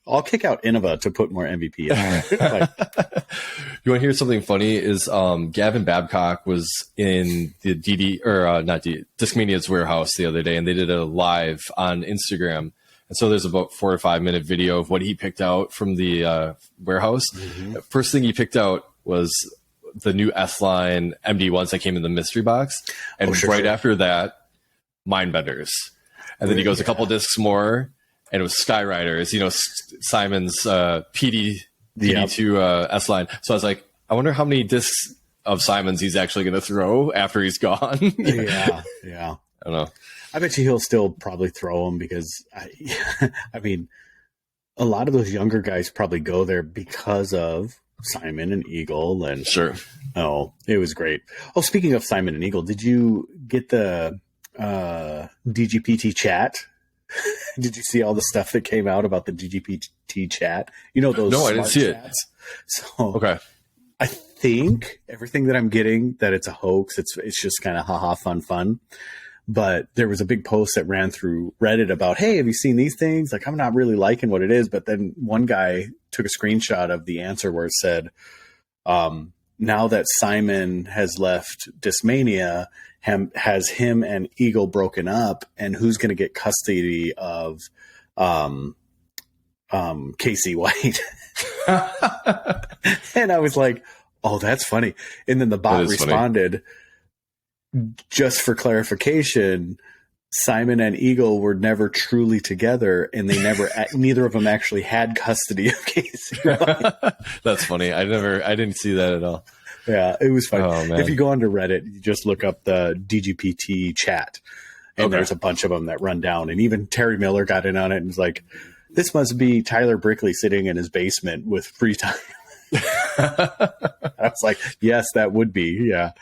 A: I'll kick out Innova to put more MVP in.
B: You want to hear something funny? Is Gavin Babcock was in the Discmania's warehouse the other day, and they did a live on Instagram. And so there's about 4 or 5 minute video of what he picked out from the warehouse. First thing he picked out was the new S-Line MD1s that came in the mystery box. And after that, Mindbenders. And then he goes a couple discs more, and it was Skyriders, Simon's PD2 S-Line. So I was like, I wonder how many discs of Simon's he's actually going to throw after he's gone.
A: Yeah.
B: I don't know.
A: I bet you he'll still probably throw them because, I mean, a lot of those younger guys probably go there because of Simon and Eagle. And oh, it was great. Oh, speaking of Simon and Eagle, did you get the DGPT chat? Did you see all the stuff that came out about the DGPT chat? Those
B: No, I didn't see
A: chats? So I think everything that I'm getting, that it's a hoax. It's just kind of fun. But there was a big post that ran through Reddit about, hey, have you seen these things? Like, I'm not really liking what it is. But then one guy took a screenshot of the answer where it said, now that Simon has left Discmania, has him and Eagle broken up, and who's going to get custody of Casey White? And I was like, oh, that's funny. And then the bot responded, just for clarification, Simon and Eagle were never truly together, and they neither of them actually had custody of Casey.
B: That's funny. I didn't see that at all.
A: Yeah, it was funny.
B: Oh, man.
A: If you go onto Reddit, you just look up the DGPT chat, and there's a bunch of them that run down. And even Terry Miller got in on it and was like, this must be Tyler Brickley sitting in his basement with free time. I was like, yes, that would be. Yeah.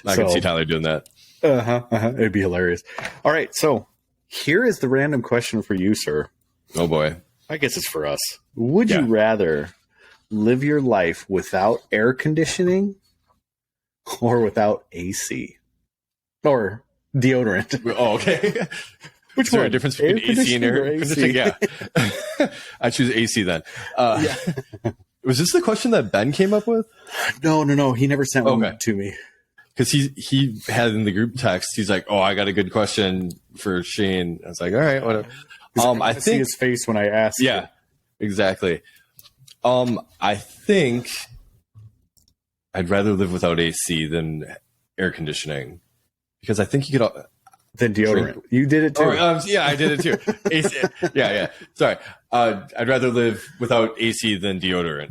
B: I can see Tyler doing that.
A: It'd be hilarious. All right. So here is the random question for you, sir.
B: Oh, boy.
A: I guess it's for us. Would you rather live your life without air conditioning or without AC or deodorant?
B: Oh, okay.
A: Which
B: Is there
A: one?
B: a difference between AC and air conditioning? Yeah. I choose AC then. Was this the question that Ben came up with?
A: No. He never sent one to me.
B: Because he had in the group text, he's like, oh, I got a good question for Shane. I was like, all right, whatever.
A: I think see his face when I asked.
B: Yeah, exactly. I think I'd rather live without AC than air conditioning, because I think you could.
A: Than deodorant.
B: Drink.
A: You did it too.
B: Yeah, I did it too. AC, yeah. Sorry. I'd rather live without AC than deodorant.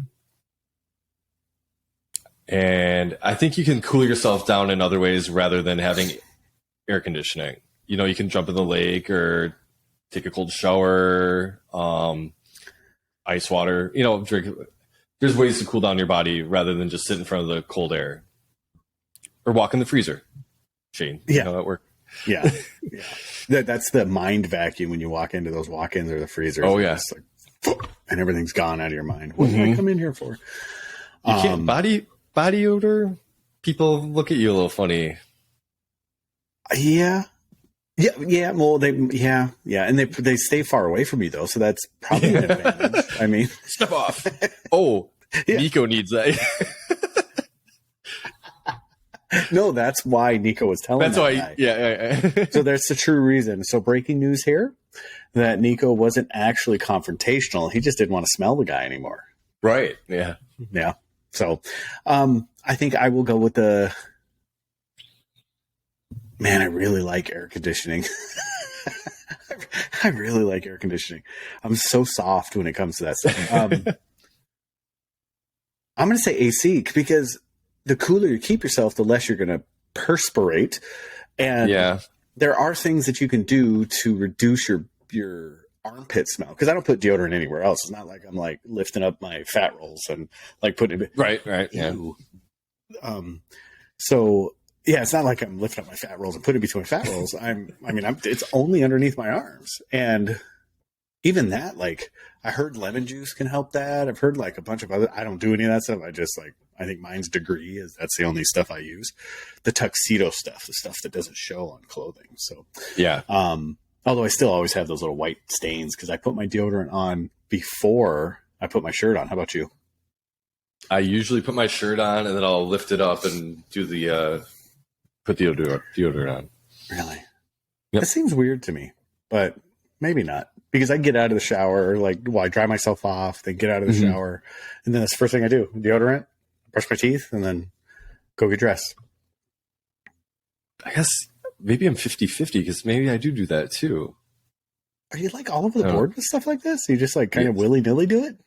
B: And I think you can cool yourself down in other ways rather than having air conditioning. You know, you can jump in the lake or take a cold shower, ice water, you know, drink. There's ways to cool down your body rather than just sit in front of the cold air or walk in the freezer. Shane,
A: Yeah.
B: you know that work?
A: Yeah. That's the mind vacuum when you walk into those walk-ins or the freezers.
B: Oh, yeah.
A: It's like, and everything's gone out of your mind. What did I come in here for?
B: You can't body odor. People look at you a little funny.
A: Yeah. Well, and they stay far away from me though, so that's probably an advantage. I mean,
B: Step off. Oh,
A: Yeah.
B: Nico needs that.
A: no, that's why Nico was telling.
B: That's
A: that
B: why.
A: guy.
B: Yeah.
A: So that's the true reason. So breaking news here, that Nico wasn't actually confrontational. He just didn't want to smell the guy anymore.
B: Right. Yeah.
A: Yeah. So, I think I will go with the. Man, I really like air conditioning. I really like air conditioning. I'm so soft when it comes to that stuff. I'm going to say AC because the cooler you keep yourself, the less you're going to perspirate. And there are things that you can do to reduce your armpit smell. Because I don't put deodorant anywhere else. It's not like I'm like lifting up my fat rolls and like putting it.
B: Right. Yeah.
A: So yeah, it's not like I'm lifting up my fat rolls and putting it between fat rolls. It's only underneath my arms. And even that, like, I heard lemon juice can help that. I've heard like a bunch of other, I don't do any of that stuff. I think mine's Degree that's the only stuff I use. The tuxedo stuff, the stuff that doesn't show on clothing. So,
B: yeah.
A: Although I still always have those little white stains because I put my deodorant on before I put my shirt on. How about you?
B: I usually put my shirt on and then I'll lift it up and do the, put the deodorant on.
A: Really?
B: Yep.
A: That seems weird to me, but maybe not. Because I get out of the shower, I dry myself off, then get out of the shower, and then that's the first thing I do. Deodorant, brush my teeth, and then go get dressed.
B: I guess maybe I'm 50-50 because maybe I do that too.
A: Are you like all over the board with stuff like this? You just like kind of willy-nilly do it?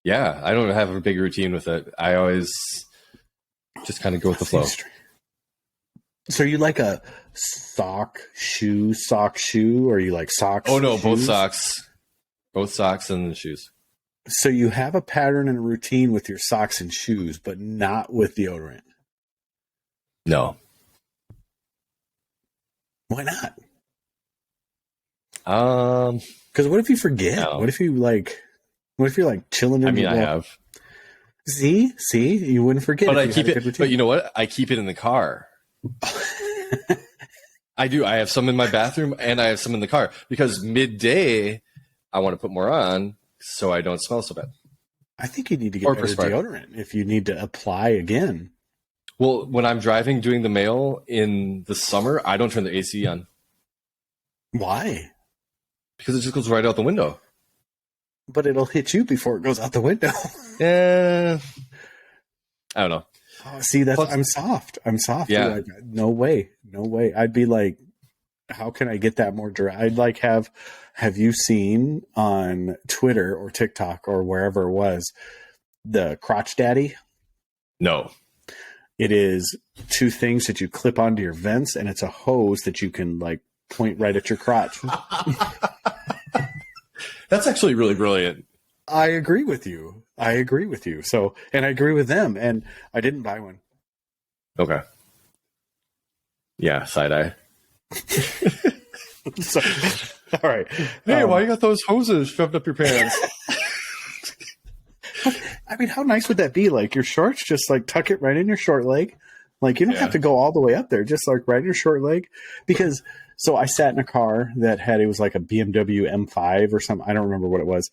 B: Yeah, I don't have a big routine with it. I always just kind of go with the flow.
A: So are you like a sock shoe, or are you like socks?
B: Oh, no,
A: shoes?
B: both socks and shoes.
A: So you have a pattern and a routine with your socks and shoes, but not with deodorant.
B: No.
A: Why not?
B: Because
A: what if you forget? No. What if you're like chilling in
B: I have.
A: See, you wouldn't forget.
B: But I keep it. But you know what? I keep it in the car. I do. I have some in my bathroom and I have some in the car because midday I want to put more on so I don't smell so bad.
A: I think you need to get better deodorant if you need to apply again.
B: Well, when I'm driving doing the mail in the summer, I don't turn the AC on.
A: Why?
B: Because it just goes right out the window.
A: But it'll hit you before it goes out the window.
B: Yeah. I don't know.
A: Oh, see, I'm soft.
B: Yeah.
A: Like, no way. I'd be like, how can I get that more dry? I'd like have you seen on Twitter or TikTok or wherever it was, the crotch daddy?
B: No.
A: It is two things that you clip onto your vents and it's a hose that you can like point right at your crotch.
B: That's actually really brilliant.
A: I agree with you. So, and I agree with them. And I didn't buy one.
B: Okay. Yeah, side eye.
A: So, all right.
B: Hey, why you got those hoses shoved up your pants?
A: I mean, how nice would that be? Like your shorts, just like tuck it right in your short leg. Like you don't have to go all the way up there, just like right in your short leg. Because so I sat in a car that it was like a BMW M5 or something. I don't remember what it was.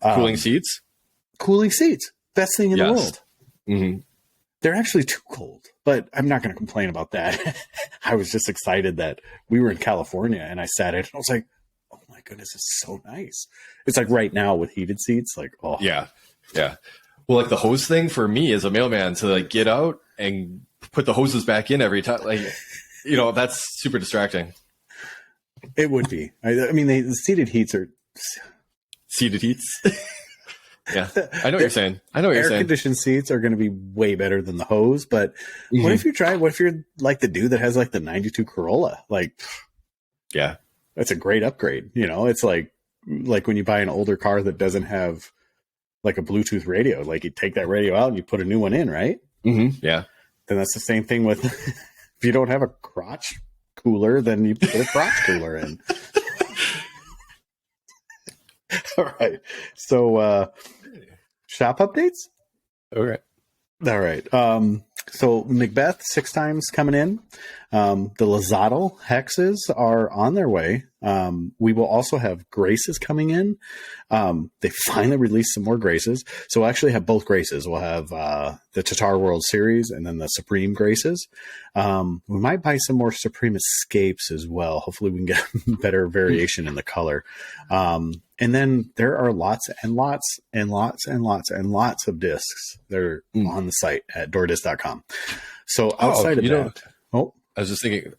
B: Cooling seats?
A: Cooling seats. Best thing in the world.
B: Mm-hmm.
A: They're actually too cold, but I'm not going to complain about that. I was just excited that we were in California and I sat in and I was like, oh my goodness, it's so nice. It's like right now with heated seats, like, oh.
B: Yeah. Yeah. Well, like the hose thing for me as a mailman to like get out and put the hoses back in every time. Like, that's super distracting.
A: It would be. I mean, the seated heats are
B: Seated heats. Yeah, I know what you're saying.
A: air conditioned seats are going to be way better than the hose. But what if you try? What if you're like the dude that has like the '92 Corolla? Like,
B: Yeah,
A: that's a great upgrade. You know, it's like when you buy an older car that doesn't have like a Bluetooth radio. Like you take that radio out and you put a new one in, right?
B: Yeah.
A: Then that's the same thing with if you don't have a crotch cooler, then you put a crotch cooler in. All right. So shop updates?
B: Okay.
A: All right. So Macbeth 6 times coming in. The Lazado hexes are on their way. We will also have Graces coming in. They finally released some more Graces. So we'll actually have both Graces. We'll have the Tatar World Series and then the Supreme Graces. We might buy some more Supreme Escapes as well. Hopefully we can get better variation in the color. And then there are lots and lots and lots and lots and lots of discs that are on the site at doordisc.com. So outside of that,
B: I was just thinking,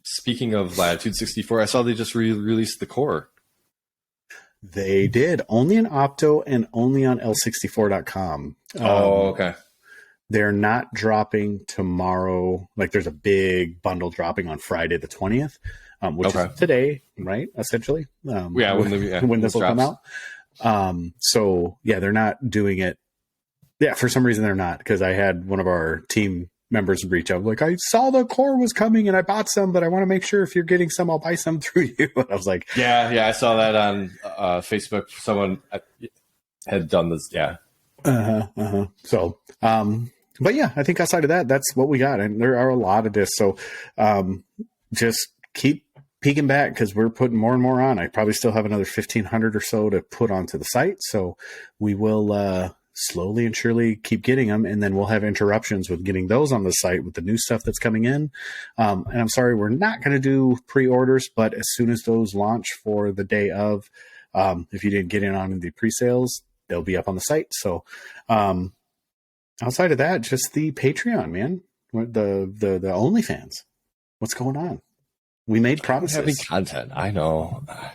B: speaking of Latitude 64, I saw they just released the core.
A: They did. Only in Opto and only on L64.com.
B: Okay.
A: They're not dropping tomorrow. Like there's a big bundle dropping on Friday the 20th, which is today, right? Essentially. When this will come out. So yeah, they're not doing it. Yeah, for some reason they're not, because I had one of our team members reach out like, I saw the core was coming and I bought some, but I want to make sure if you're getting some, I'll buy some through you. And I was like,
B: yeah, I saw that on Facebook. Someone had done this. Yeah.
A: So, but yeah, I think outside of that, that's what we got. And there are a lot of discs. So, just keep peeking back because we're putting more and more on. I probably still have another 1,500 or so to put onto the site. So we will, slowly and surely keep getting them, and then we'll have interruptions with getting those on the site with the new stuff that's coming in. And I'm sorry, we're not going to do pre-orders, but as soon as those launch for the day of, if you didn't get in on the pre-sales, they'll be up on the site. So outside of that, just the Patreon, man, the OnlyFans. What's going on? We made promises.
B: Having content. I know. I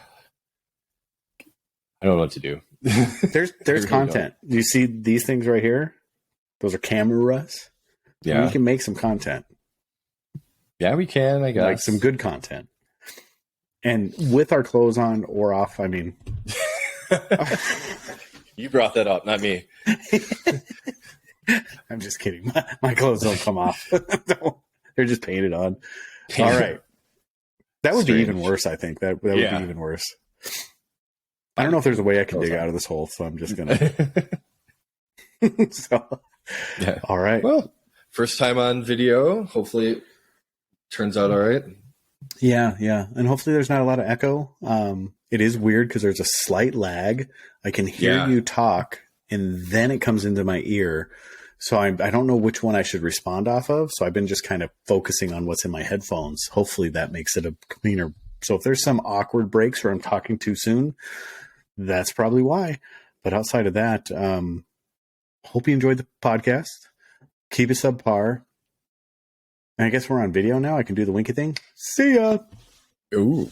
B: don't know what to do.
A: There's content. You see these things right here? Those are cameras.
B: Yeah.
A: We can make some content.
B: Yeah, we can, I guess.
A: Like some good content. And with our clothes on or off, I mean.
B: You brought that up, not me.
A: I'm just kidding. My clothes don't come off. They're just painted on. All right. That would be even worse, I think. That would be even worse. I don't know if there's a way I can dig out of this hole, so I'm just going to. So,
B: yeah.
A: All right.
B: Well, first time on video. Hopefully it turns out all right.
A: Yeah. And hopefully there's not a lot of echo. It is weird because there's a slight lag. I can hear you talk, and then it comes into my ear. So I don't know which one I should respond off of. So I've been just kind of focusing on what's in my headphones. Hopefully that makes it a cleaner. So if there's some awkward breaks or I'm talking too soon, that's probably why. But outside of that, hope you enjoyed the podcast. Keep it subpar. And I guess we're on video now. I can do the winky thing. See ya.
B: Ooh.